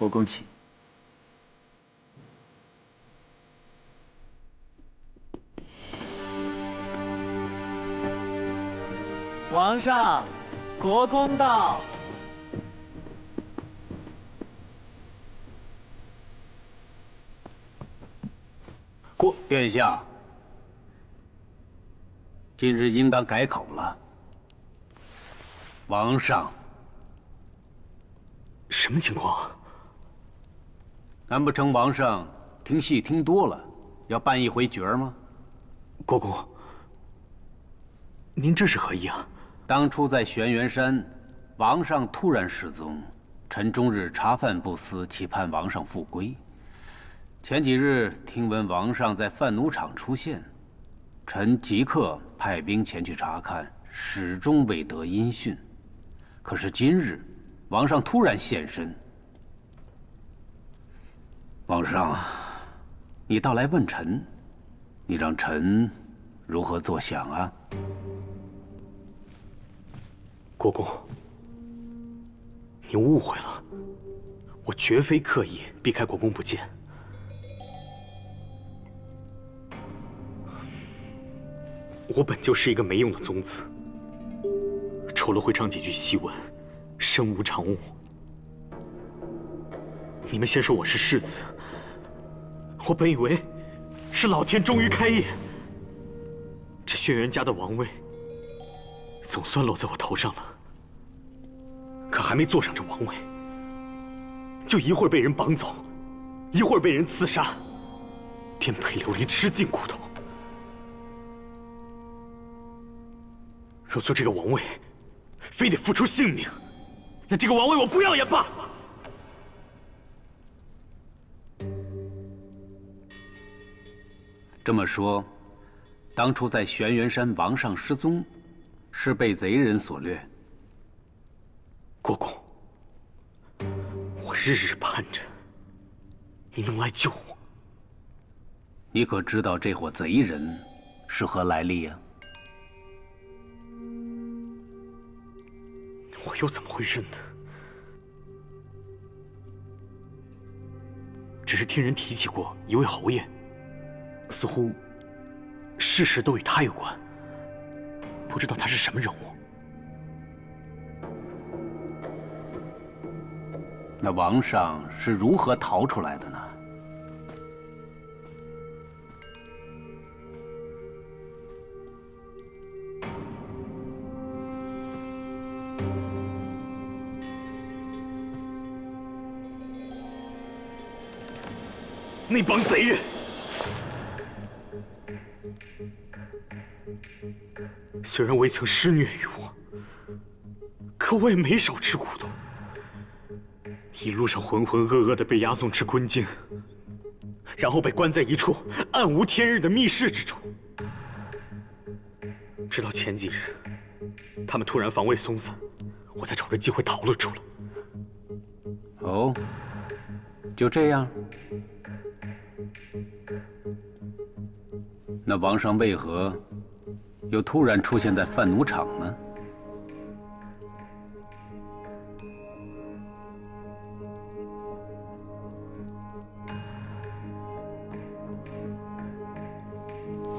国公请。皇上，国公到。殿下，今日应当改口了。王上，什么情况？难不成王上听戏听多了，要扮一回角吗？国公，您这是何意啊？当初在玄元山，王上突然失踪，臣终日茶饭不思，期盼王上复归。前几日听闻王上在贩奴场出现，臣即刻派兵前去查看，始终未得音讯。可是今日，王上突然现身。王上，你倒来问臣，你让臣如何作想啊？国公，你误会了，我绝非刻意避开国公不见。我本就是一个没用的宗子，除了会唱几句戏文，身无长物。你们先说我是世子，我本以为是老天终于开眼，这轩辕家的王位总算落在我头上了。可还没坐上这王位，就一会儿被人绑走，一会儿被人刺杀，颠沛流离，吃尽苦头。若做这个王位，非得付出性命，那这个王位我不要也罢。这么说，当初在玄元山王上失踪，是被贼人所掠。国公，我日日盼着你能来救我。你可知道这伙贼人是何来历呀？我又怎么会认呢？只是听人提起过一位侯爷，似乎事事都与他有关，不知道他是什么人物。那王上是如何逃出来的呢？那帮贼人，虽然未曾施虐于我，可我也没少吃苦头。一路上浑浑噩噩的被押送至昆京，然后被关在一处暗无天日的密室之中。直到前几日，他们突然防卫松散，我才找着机会逃了出来。哦，就这样？那王上为何又突然出现在贩奴场呢？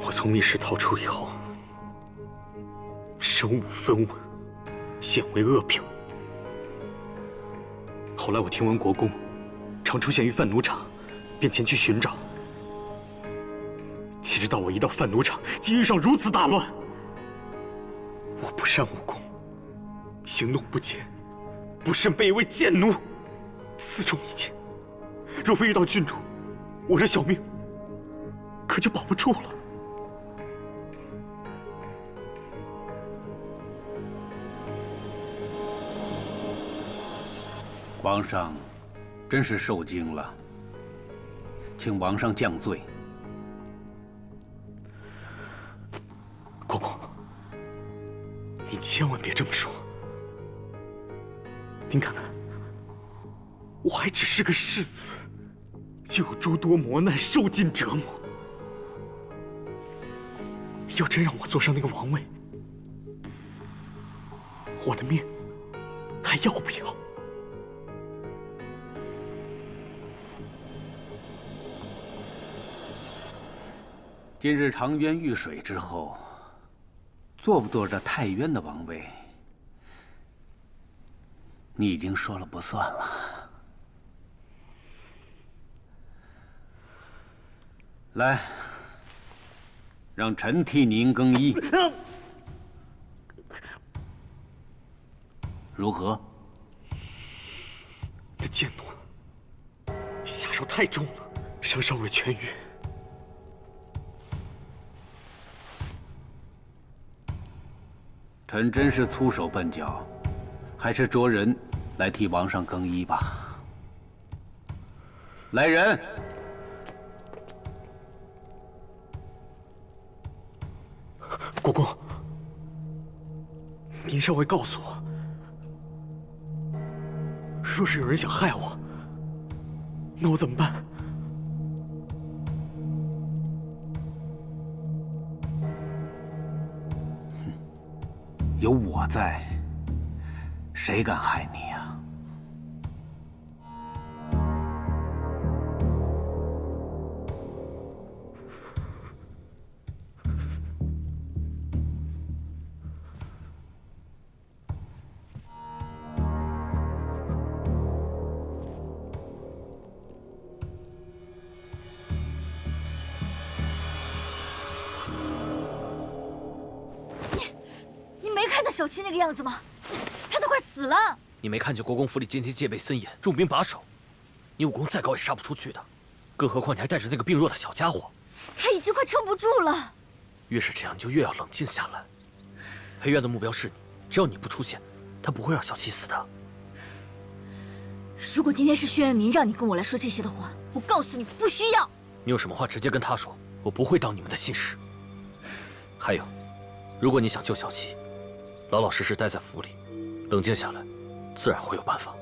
我从密室逃出以后，身无分文，鲜为恶评。后来我听闻国公常出现于贩奴场，便前去寻找。岂知道我一到贩奴场，竟遇上如此大乱。我不善武功，行动不捷，不慎被一位贱奴刺中一剑。若非遇到郡主，我这小命可就保不住了。皇上真是受惊了，请王上降罪。国公，你千万别这么说。您看看，我还只是个世子，就有诸多磨难，受尽折磨。要真让我坐上那个王位，我的命还要不要？今日长渊遇水之后，做不做这太渊的王位，你已经说了不算了。来，让臣替您更衣，如何？你的剑怒，下手太重了，伤尚未痊愈。臣真是粗手笨脚，还是着人来替王上更衣吧。来人！国公，您稍微告诉我，若是有人想害我，那我怎么办？有我在，谁敢害你呀？小七那个样子吗？他都快死了。你没看见国公府里今天戒备森严，重兵把守，你武功再高也杀不出去的。更何况你还带着那个病弱的小家伙，他已经快撑不住了。越是这样，你就越要冷静下来。裴院的目标是你，只要你不出现，他不会让小七死的。如果今天是轩辕明让你跟我来说这些的话，我告诉你不需要。你有什么话直接跟他说，我不会当你们的信使。还有，如果你想救小七，老老实实待在府里，冷静下来，自然会有办法。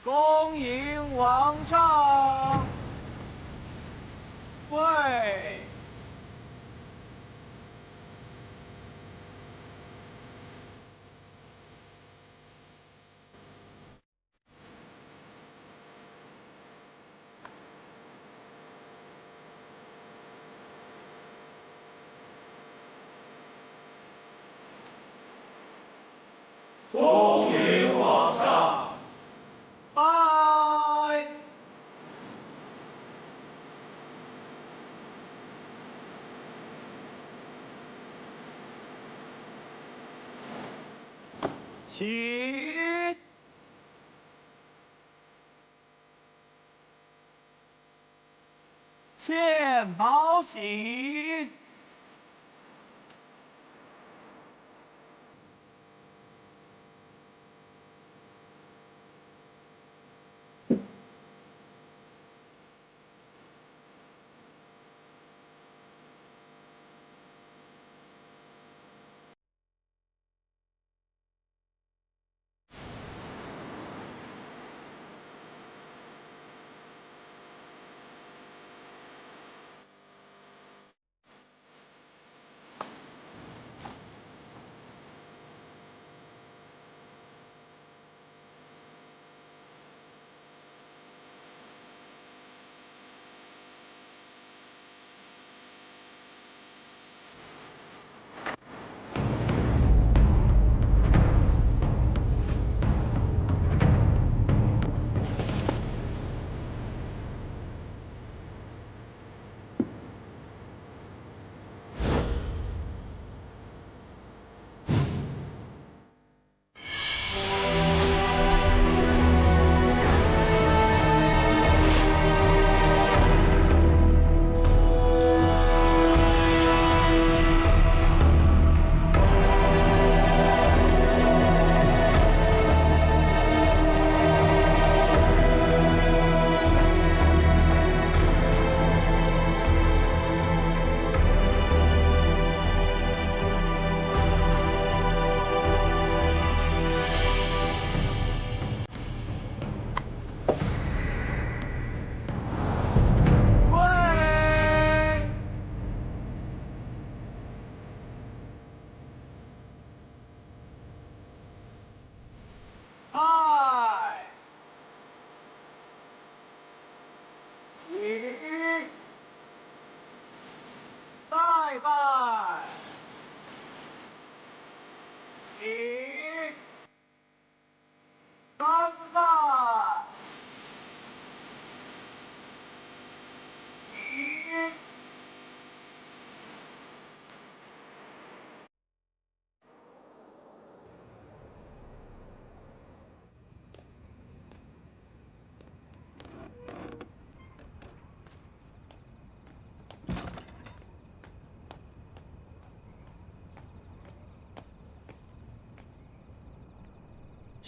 恭迎王上跪。恭迎皇上，拜。起。献宝玺。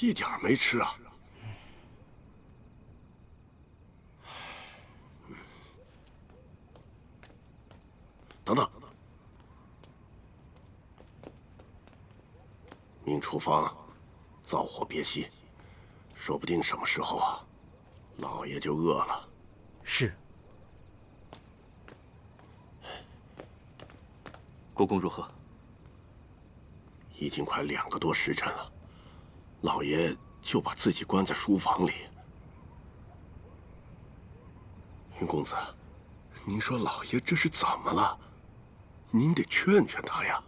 一点没吃啊。等等，明厨房，灶火别熄，说不定什么时候啊，老爷就饿了。是。国公如何？已经快2个多时辰了，老爷就把自己关在书房里。云公子，您说老爷这是怎么了？您得劝劝他呀。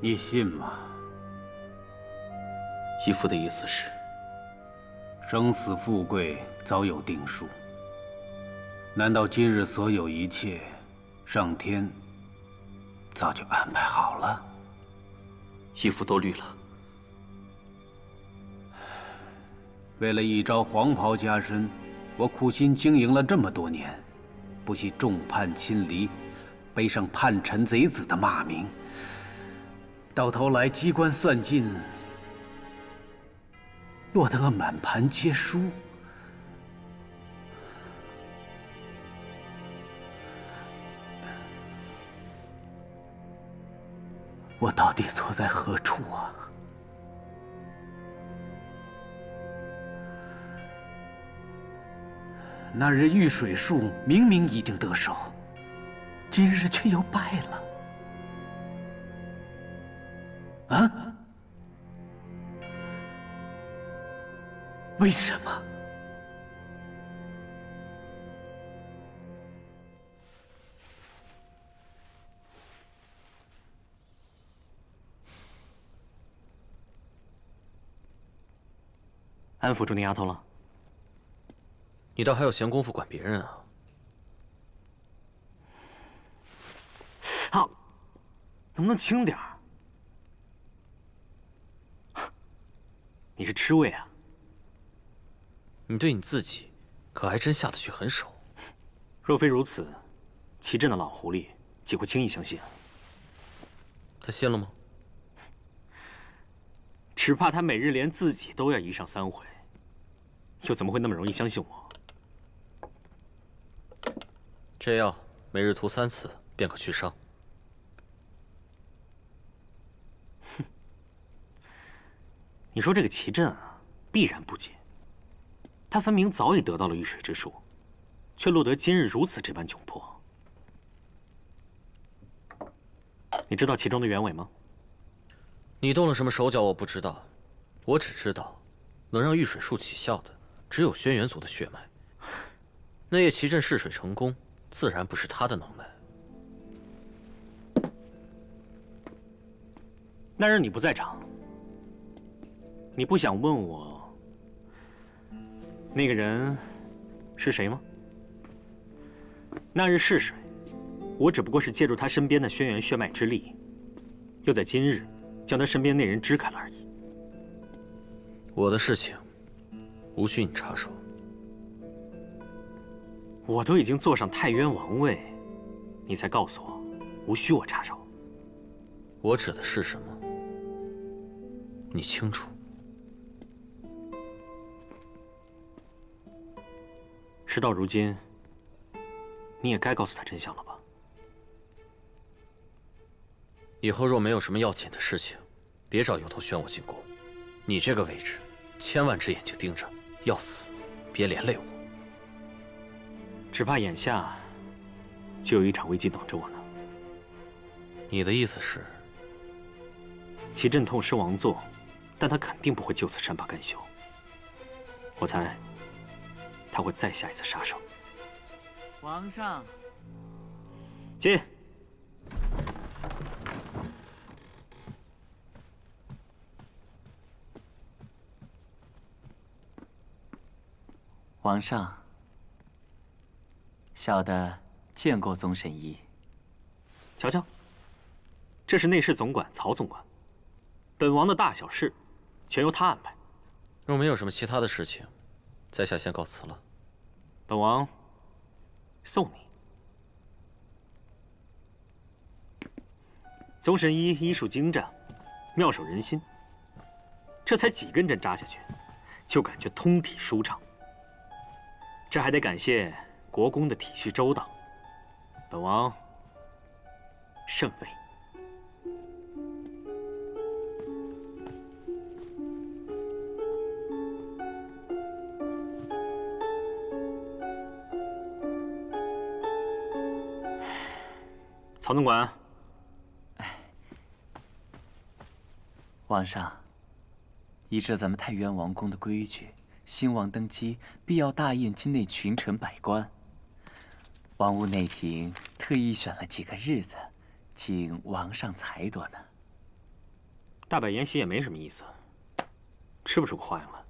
你信吗？义父的意思是，生死富贵早有定数。难道今日所有一切，上天早就安排好了？义父都虑了。为了一朝黄袍加身，我苦心经营了这么多年，不惜众叛亲离，背上叛臣贼子的骂名。到头来机关算尽，落得个满盘皆输。我到底错在何处啊？那日玉水术明明已经得手，今日却又败了。啊？为什么？安抚住那丫头了？你倒还有闲工夫管别人啊？好，能不能轻点儿？你是吃味啊？你对你自己，可还真下得去狠手。若非如此，齐镇的老狐狸岂会轻易相信？他信了吗？只怕他每日连自己都要移上3回，又怎么会那么容易相信我？这药每日涂3次，便可去伤。哼，你说这个齐镇啊，必然不解。他分明早已得到了遇水之术，却落得今日如此这般窘迫。你知道其中的原委吗？你动了什么手脚，我不知道，我只知道，能让遇水术起效的，只有轩辕族的血脉。那夜齐镇试水成功，自然不是他的能耐。那日你不在场，你不想问我那个人是谁吗？那日试水，我只不过是借助他身边的轩辕血脉之力，又在今日将他身边那人支开了而已。我的事情，无需你插手。我都已经坐上太渊王位，你才告诉我，无需我插手。我指的是什么？你清楚。事到如今，你也该告诉他真相了吧？以后若没有什么要紧的事情，别找由头宣我进宫。你这个位置，千万只眼睛盯着，要死别连累我。只怕眼下就有一场危机等着我呢。你的意思是？齐镇痛失王座，但他肯定不会就此善罢甘休。我猜，他会再下一次杀手。皇上，进。皇上，小的见过宗神医。瞧瞧，这是内侍总管曹总管，本王的大小事，全由他安排。若没有什么其他的事情，在下先告辞了。本王送你。宗神医医术精湛，妙手仁心。这才几根针扎下去，就感觉通体舒畅。这还得感谢国公的体恤周到，本王甚慰。曹总管，皇上，依照咱们太原王宫的规矩，新王登基必要大宴京内群臣百官。王屋内廷特意选了几个日子，请王上裁夺呢。大摆筵席也没什么意思，吃不出个花样来。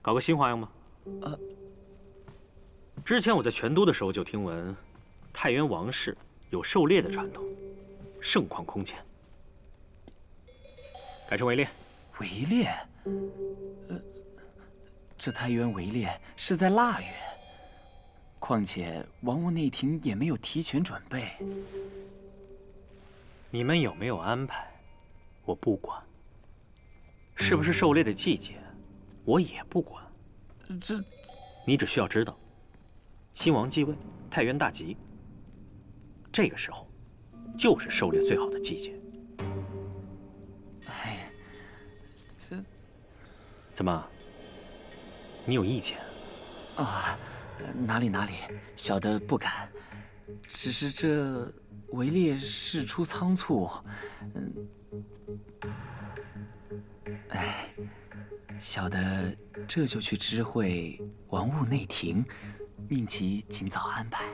搞个新花样吗？之前我在全都的时候就听闻，太原王室有狩猎的传统，盛况空前。改成围猎。围猎？这太原围猎是在腊月，况且王屋内廷也没有提前准备。你们有没有安排，我不管。是不是狩猎的季节，我也不管。你只需要知道，新王继位，太原大吉。这个时候，就是狩猎最好的季节。哎，这怎么？你有意见？啊，哪里，小的不敢。只是这围猎事出仓促，小的这就去知会王务内廷，命其尽早安排。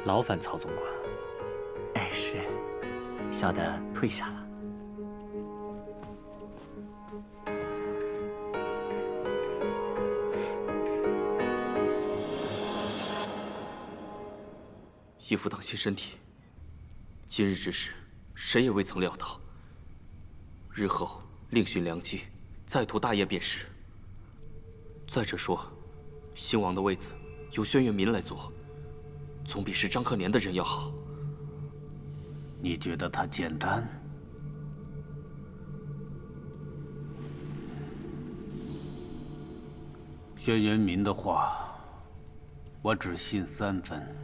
劳烦曹总管。是，小的退下了。义父当心身体。今日之事，谁也未曾料到。日后另寻良机，再图大业便是。再者说，兴王的位子由轩辕民来做，总比是张鹤年的人要好。你觉得他简单？轩辕民的话，我只信3分。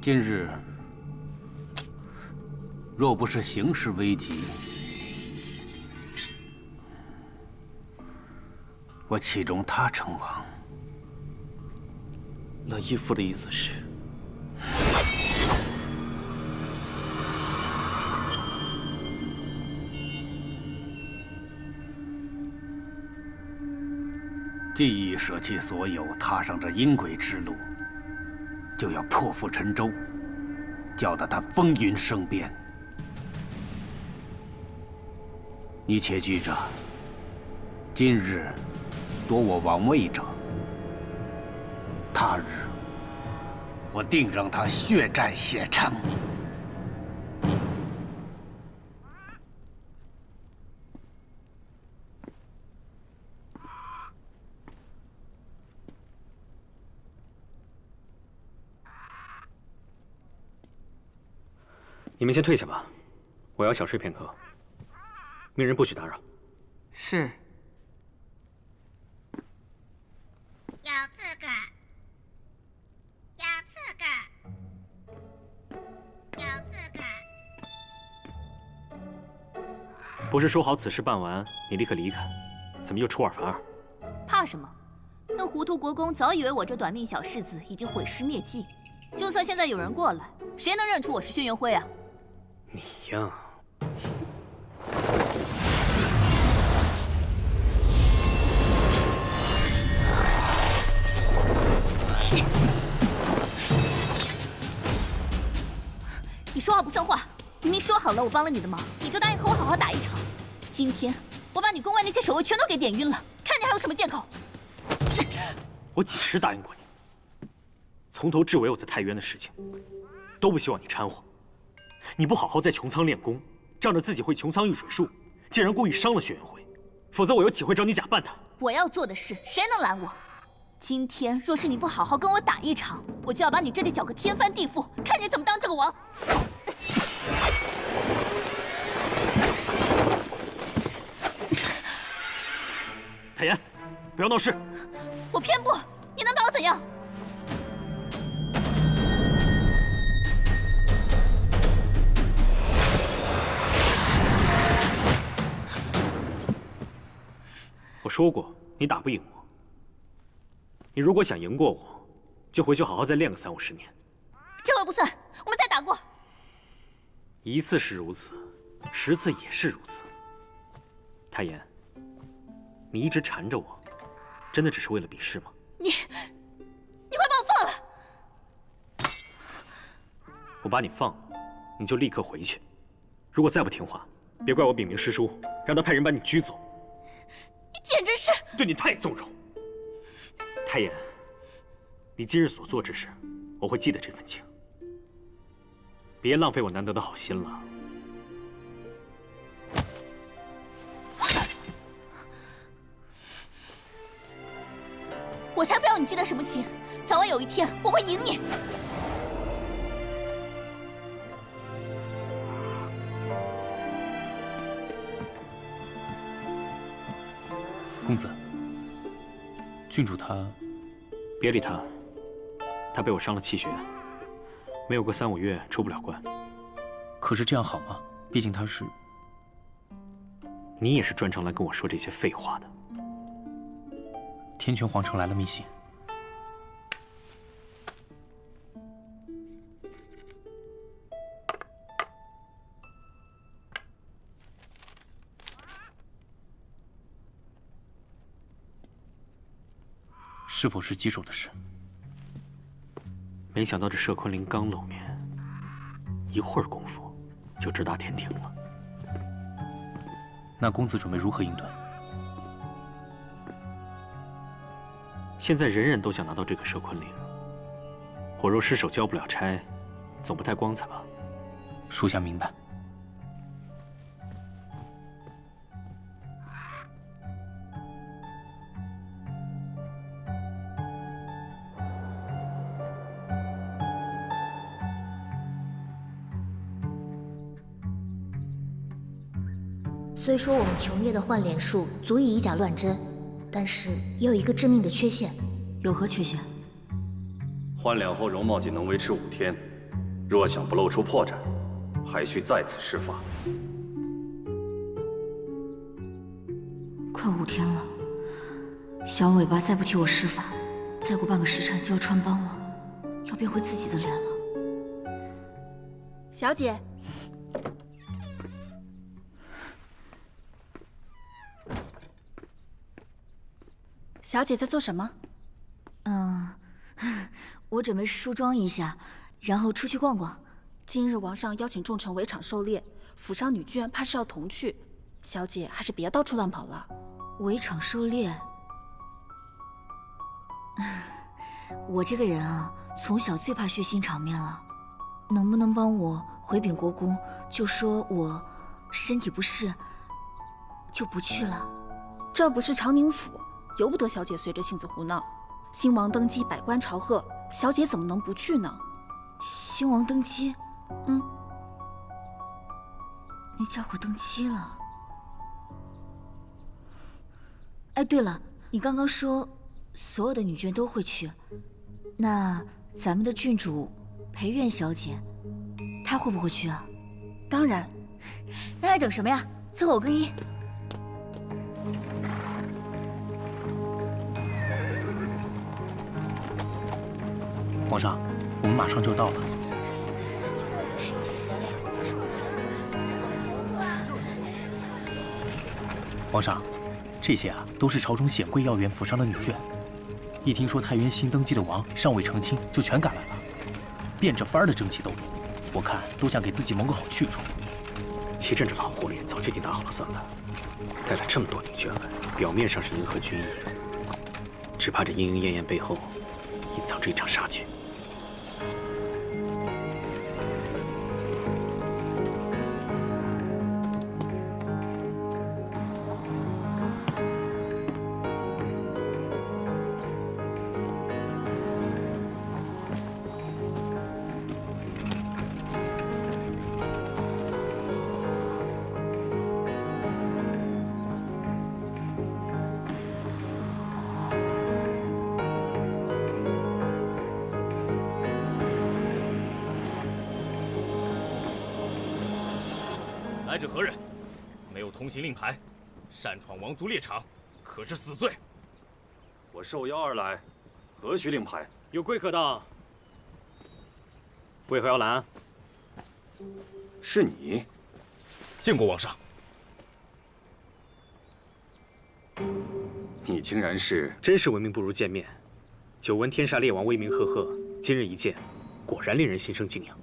今日若不是形势危急，我岂容他称王？那义父的意思是？既已舍弃所有，踏上这阴轨之路，就要破釜沉舟，叫得他风云生变。你且记着，今日夺我王位者，他日我定让他血债血偿。你们先退下吧，我要小睡片刻。命人不许打扰。是。有这个，有这个，有这个。不是说好此事办完你立刻离开，怎么又出尔反尔？怕什么？那糊涂国公早以为我这短命小世子已经毁尸灭迹，就算现在有人过来，谁能认出我是轩辕辉啊？你呀，你说话不算话！明明说好了，我帮了你的忙，你就答应和我好好打一场。今天我把你宫外那些守卫全都给点晕了，看你还有什么借口！我几时答应过你？从头至尾我在太原的事情，都不希望你掺和。你不好好在穹苍练功，仗着自己会穹苍御水术，竟然故意伤了轩辕辉，否则我又岂会找你假扮他？我要做的事，谁能拦我？今天若是你不好好跟我打一场，我就要把你这里搅个天翻地覆，看你怎么当这个王！太妍，不要闹事！我偏不，你能把我怎样？我说过，你打不赢我。你如果想赢过我，就回去好好再练个30-50年。这回不算，我们再打过。1次是如此，10次也是如此。太妍，你一直缠着我，真的只是为了比试吗？你快把我放了！我把你放了，你就立刻回去。如果再不听话，别怪我禀明师叔，让他派人把你拘走。你简直是对你太纵容。太妍，你今日所做之事，我会记得这份情。别浪费我难得的好心了。我才不要你记得什么情，早晚有一天我会赢你。公子，郡主她……别理她，她被我伤了气血，没有个3-5月出不了关。可是这样好吗？毕竟她是……你也是专程来跟我说这些废话的。天泉皇城来了密信。是否是棘手的事？没想到这佘昆凌刚露面，一会儿功夫就直达天庭了。那公子准备如何应对？现在人人都想拿到这个佘昆凌，我若失手交不了差，总不太光彩吧？属下明白。虽说我们琼叶的换脸术足以以假乱真，但是也有一个致命的缺陷。有何缺陷？换脸后容貌仅能维持5天，若想不露出破绽，还需再次施法。快5天了，小尾巴再不替我施法，再过半个时辰就要穿帮了，要变回自己的脸了。小姐。小姐在做什么？我准备梳妆一下，然后出去逛逛。今日王上邀请众臣围场狩猎，府上女眷怕是要同去，小姐还是别到处乱跑了。围场狩猎，我这个人啊，从小最怕血腥场面了。能不能帮我回禀国公，就说我身体不适，就不去了？这不是长宁府。由不得小姐随着性子胡闹。新王登基，百官朝贺，小姐怎么能不去呢？新王登基？那家伙登基了。哎，对了，你刚刚说所有的女眷都会去，那咱们的郡主裴苑小姐，她会不会去啊？当然。那还等什么呀？伺候我更衣。皇上，我们马上就到了。皇上，这些啊都是朝中显贵要员府上的女眷，一听说太原新登基的王尚未成亲，就全赶来了，变着法儿的争奇斗勇，我看都想给自己谋个好去处。齐震这老狐狸早就已经打好了算盘，带了这么多女眷来，表面上是迎合军意，只怕这莺莺燕燕背后隐藏着一场杀局。来者何人？没有通行令牌，擅闯王族猎场，可是死罪。我受邀而来，何须令牌？有贵客到，为何要拦？是你？见过王上。你竟然是……真是闻名不如见面。久闻天煞烈王威名赫赫，今日一见，果然令人心生敬仰。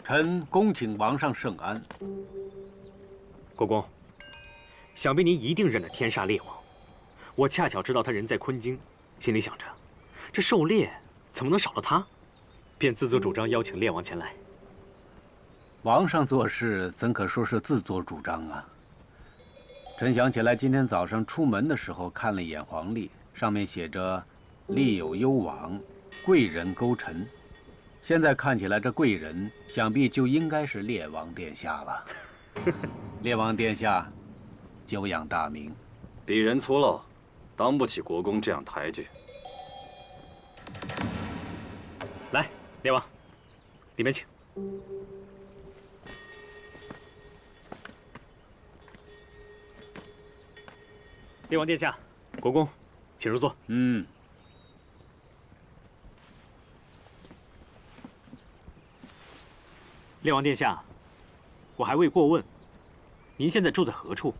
臣恭请王上圣安。国公，想必您一定认得天煞烈王。我恰巧知道他人在昆京，心里想着，这狩猎怎么能少了他？便自作主张邀请烈王前来。王上做事怎可说是自作主张啊？臣想起来，今天早上出门的时候看了一眼黄历，上面写着“历有攸往，贵人勾陈”。现在看起来，这贵人想必就应该是烈王殿下了。烈王殿下，久仰大名。鄙人粗陋，当不起国公这样抬举。来，烈王，里面请。烈王殿下，国公，请入座。烈王殿下，我还未过问，您现在住在何处？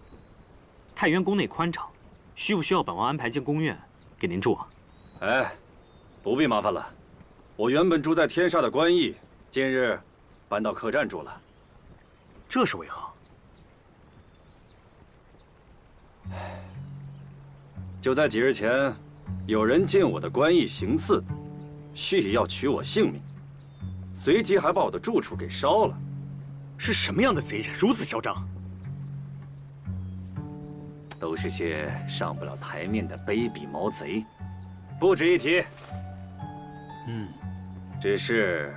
太原宫内宽敞，需不需要本王安排间宫院给您住啊？哎，不必麻烦了。我原本住在天煞的官驿，近日搬到客栈住了。这是为何？就在几日前，有人进我的官驿行刺，蓄意要取我性命，随即还把我的住处给烧了。是什么样的贼人如此嚣张？都是些上不了台面的卑鄙毛贼，不值一提。只是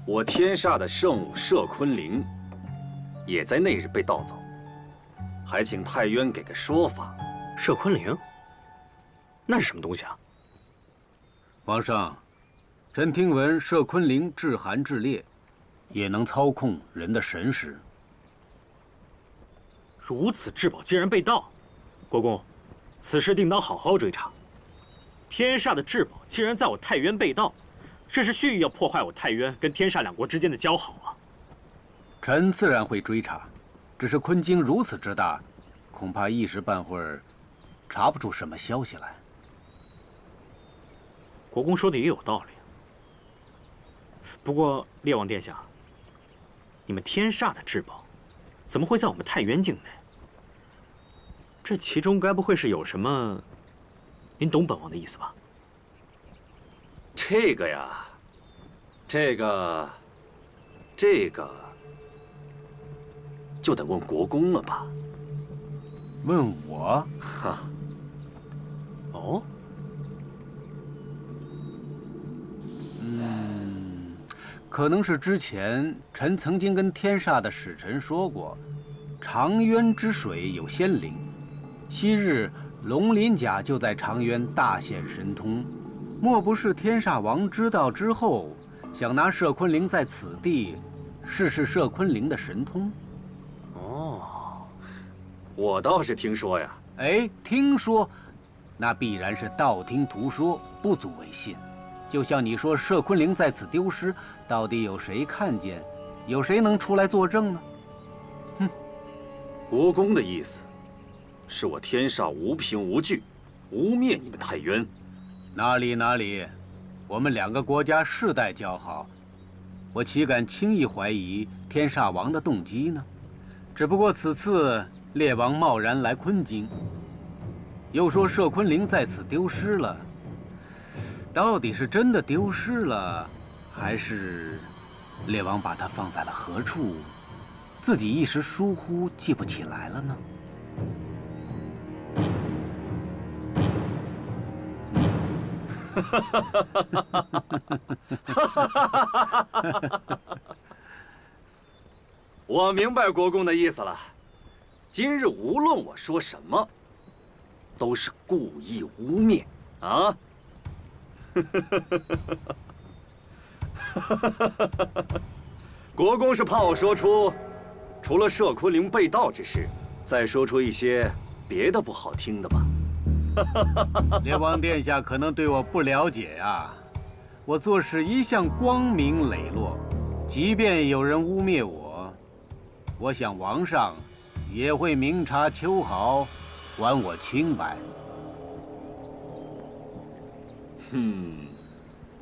我天煞的圣物摄昆铃，也在那日被盗走。还请太渊给个说法。摄昆铃？那是什么东西啊？皇上，臣听闻摄昆铃制寒制烈，也能操控人的神识。如此至宝竟然被盗，国公，此事定当好好追查。天煞的至宝竟然在我太渊被盗，这是蓄意要破坏我太渊跟天煞两国之间的交好啊！臣自然会追查。只是昆京如此之大，恐怕一时半会儿查不出什么消息来。国公说的也有道理。不过，烈王殿下，你们天煞的至宝，怎么会在我们太原境内？这其中该不会是有什么？您懂本王的意思吧？这个呀，这个。就得问国公了吧？问我？哈。哦。可能是之前臣曾经跟天煞的使臣说过，长渊之水有仙灵，昔日龙鳞甲就在长渊大显神通，莫不是天煞王知道之后，想拿摄昆铃在此地试试摄昆铃的神通？哦，我倒是听说呀。哎，听说，那必然是道听途说，不足为信。就像你说摄昆铃在此丢失，到底有谁看见？有谁能出来作证呢？哼！国公的意思，是我天煞无凭无据，污蔑你们太渊。哪里，我们两个国家世代交好，我岂敢轻易怀疑天煞王的动机呢？只不过此次烈王贸然来昆京，又说摄昆铃在此丢失了，到底是真的丢失了，还是烈王把它放在了何处，自己一时疏忽记不起来了呢？我明白国公的意思了。今日无论我说什么，都是故意污蔑啊！国公是怕我说出除了摄昆凌被盗之事，再说出一些别的不好听的吧？列王殿下可能对我不了解呀，我做事一向光明磊落，即便有人污蔑我，我想王上也会明察秋毫，还我清白。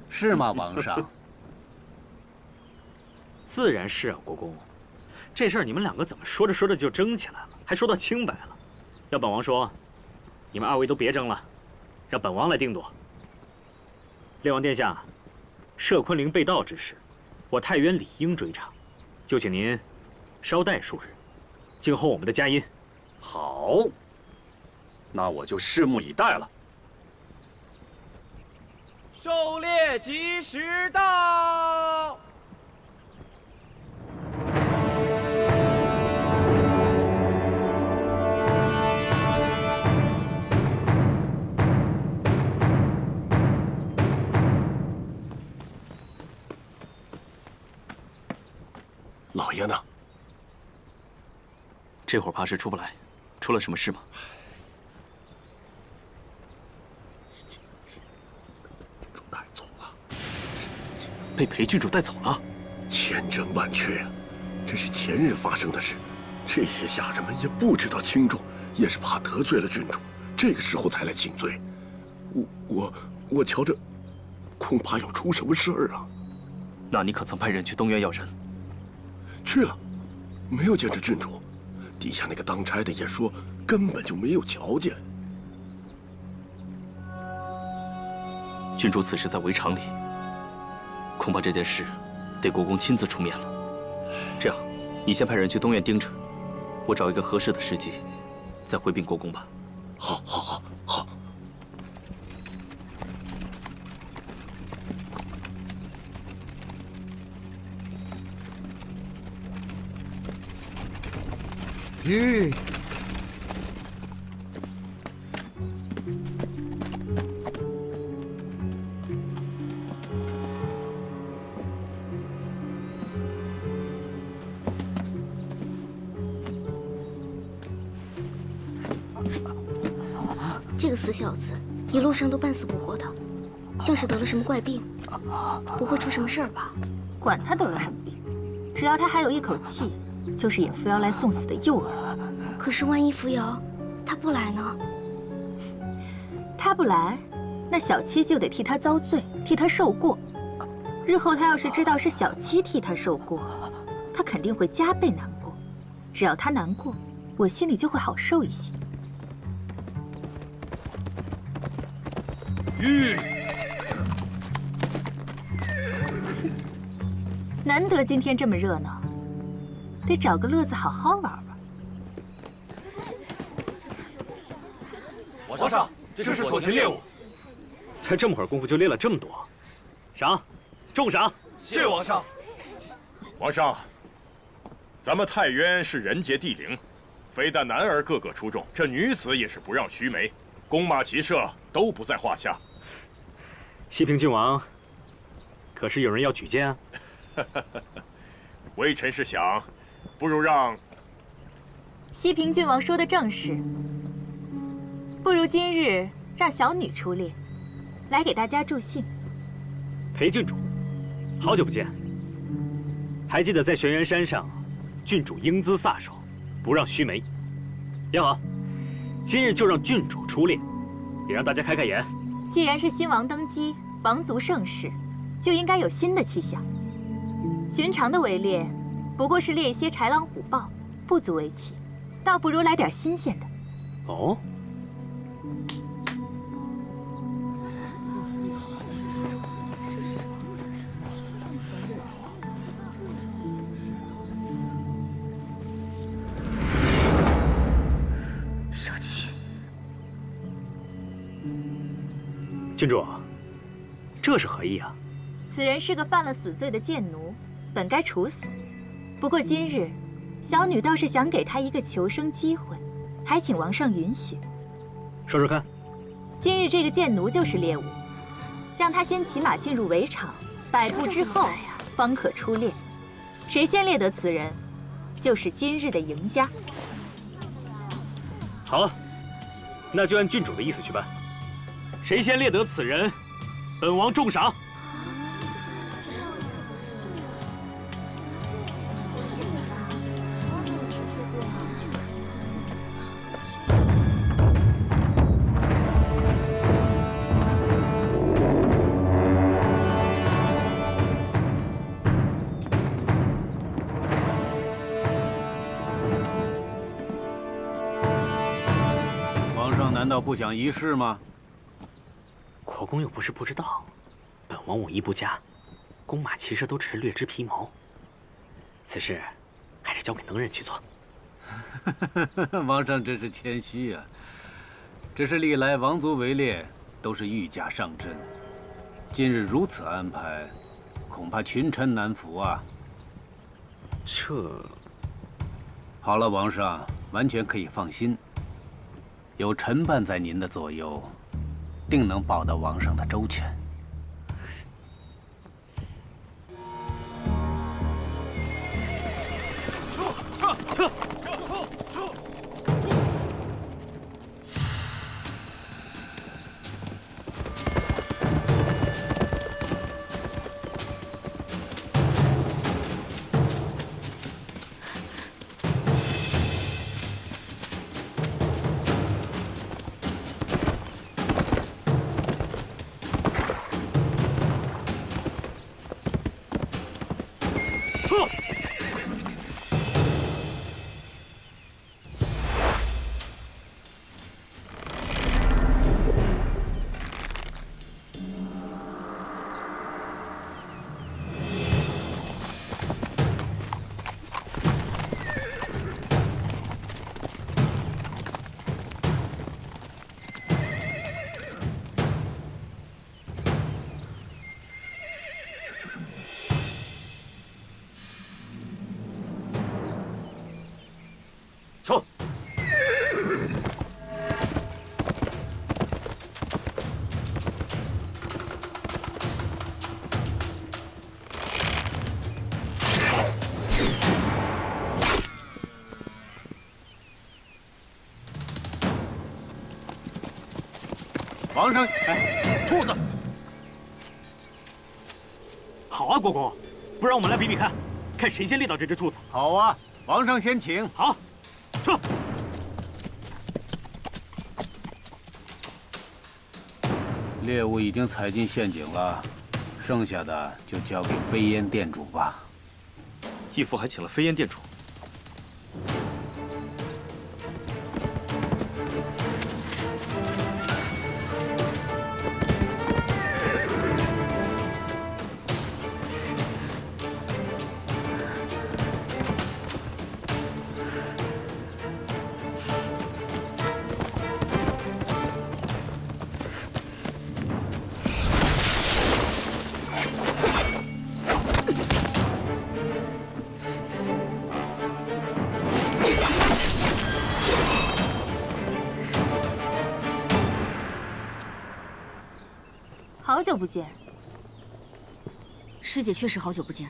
是吗，王上？自然是啊，国公。这事儿你们两个怎么说着说着就争起来了，还说到清白了？要本王说，你们二位都别争了，让本王来定夺。列王殿下，摄昆凌被盗之事，我太原理应追查，就请您稍待数日，静候我们的佳音。好，那我就拭目以待了。狩猎吉时到。老爷呢？这会儿怕是出不来，出了什么事吗？郡主带走了，被裴郡主带走了，千真万确啊！这是前日发生的事，这些下人们也不知道轻重，也是怕得罪了郡主，这个时候才来请罪。我瞧着，恐怕要出什么事儿啊！那你可曾派人去东园要人？去了，没有见着郡主。底下那个当差的也说，根本就没有瞧见。郡主此时在围场里，恐怕这件事得国公亲自出面了。这样，你先派人去东院盯着，我找一个合适的时机，再回禀国公吧。好。这个死小子一路上都半死不活的，像是得了什么怪病，不会出什么事儿吧？管他得了什么病，只要他还有一口气，就是引扶摇来送死的诱饵。可是万一扶摇他不来呢？他不来，那小七就得替他遭罪，替他受过。日后他要是知道是小七替他受过，他肯定会加倍难过。只要他难过，我心里就会好受一些。难得今天这么热闹，得找个乐子好好玩玩。皇上，这是所擒猎物。才这么会儿功夫就猎了这么多，赏，重赏！谢皇上。皇上，咱们太原是人杰地灵，非但男儿个个出众，这女子也是不让须眉，弓马骑射都不在话下。西平郡王，可是有人要举荐啊？微臣是想，不如让西平郡王说的正是，不如今日让小女出猎，来给大家助兴。裴郡主，好久不见。还记得在玄元山上，郡主英姿飒爽，不让须眉。也好，今日就让郡主出猎，也让大家开开眼。既然是新王登基，王族盛世，就应该有新的气象。寻常的围猎，不过是猎一些豺狼虎豹，不足为奇，倒不如来点新鲜的。哦。小七，郡主，这是何意啊？此人是个犯了死罪的贱奴，本该处死。不过今日，小女倒是想给他一个求生机会，还请王上允许。说说看。今日这个贱奴就是猎物，让他先骑马进入围场，100步之后方可出猎。谁先猎得此人，就是今日的赢家。好了，那就按郡主的意思去办。谁先猎得此人，本王重赏。难道不想一试吗？国公又不是不知道，本王武艺不佳，弓马骑射都只是略知皮毛。此事还是交给能人去做。王上真是谦虚啊！只是历来王族围猎都是御驾上阵，今日如此安排，恐怕群臣难服啊。这……好了，王上完全可以放心。 有臣伴在您的左右，定能保得王上的周全。撤！撤！皇上，哎，兔子！好啊，国公，不然我们来比比看，看谁先猎到这只兔子。好啊，皇上先请。好，撤。猎物已经踩进陷阱了，剩下的就交给飞烟店主吧。义父还请了飞烟店主。 好久不见，师姐确实好久不见。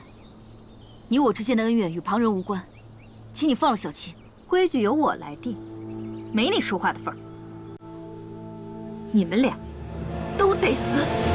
你我之间的恩怨与旁人无关，请你放了小七。规矩由我来定，没你说话的份儿。你们俩都得死！